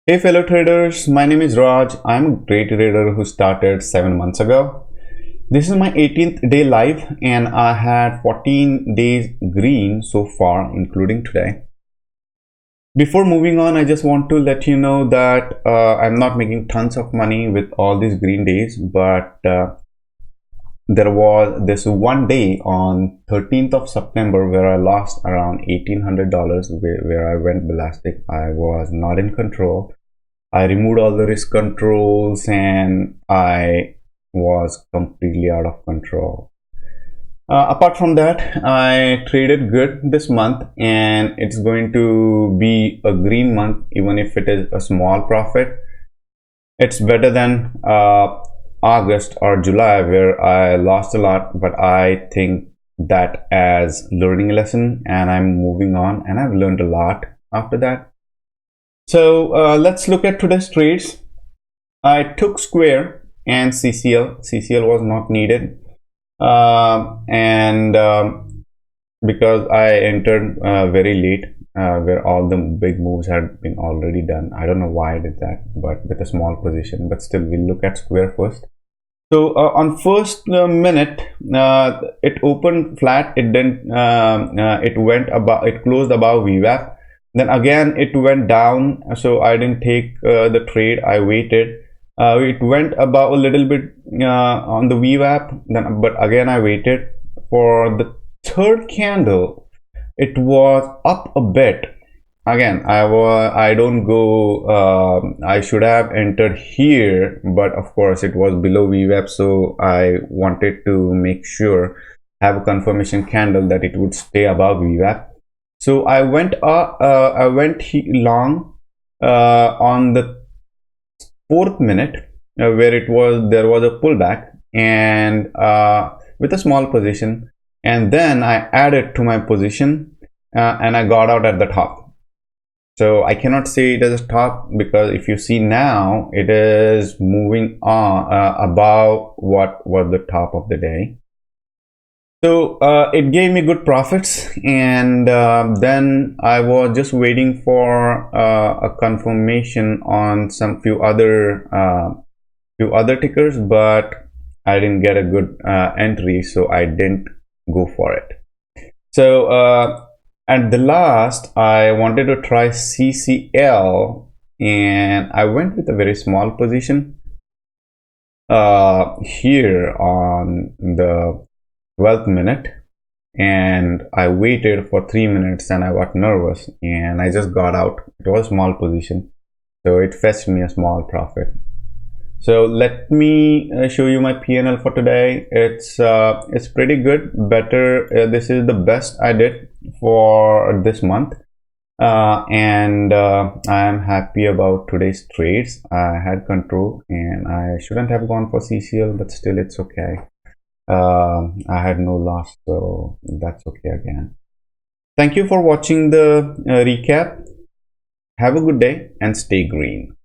Hey fellow traders, my name is Raj. I'm a day trader who started 7 months ago. This is my 18th day live and I had 14 days green so far, including today. Before moving on, I just want to let you know that I'm not making tons of money with all these green days, but there was this one day on 13th of September where I lost around $1,800 where I went ballistic. I was not in control. I removed all the risk controls and I was completely out of control. Apart from that, I traded good this month and it's going to be a green month even if it is a small profit. It's better than August or July where I lost a lot, but I think that as learning lesson and I'm moving on and I've learned a lot after that. So let's look at today's trades. I took Square and CCL. CCL was not needed, and because I entered very late, where all the big moves had been already done. I don't know why I did that, but with a small position. But still, we'll look at Square first. So on first minute, it opened flat. It didn't. It went above. It closed above VWAP. Then again it went down, so I didn't take the trade. I waited. It went above a little bit on the VWAP, then but again I waited for the third candle. It was up a bit. Again, I don't go. I should have entered here, but of course it was below VWAP, so I wanted to make sure, have a confirmation candle that it would stay above VWAP. So I went long on the fourth minute where there was a pullback and with a small position, and then I added to my position and I got out at the top. So I cannot say it as a top because if you see now, it is moving on above what was the top of the day. So it gave me good profits, and then I was just waiting for a confirmation on some few other tickers, but I didn't get a good entry, so I didn't go for it. So at the last, I wanted to try CCL, and I went with a very small position here on the 12th minute, and I waited for 3 minutes and I got nervous and I just got out. It was a small position, so it fetched me a small profit. So let me show you my P&L for today. It's pretty good, better. This is the best I did for this month, and I am happy about today's trades. I had control and I shouldn't have gone for CCL, but still it's okay. I had no loss, so that's okay again. Thank you for watching the recap. Have a good day and stay green.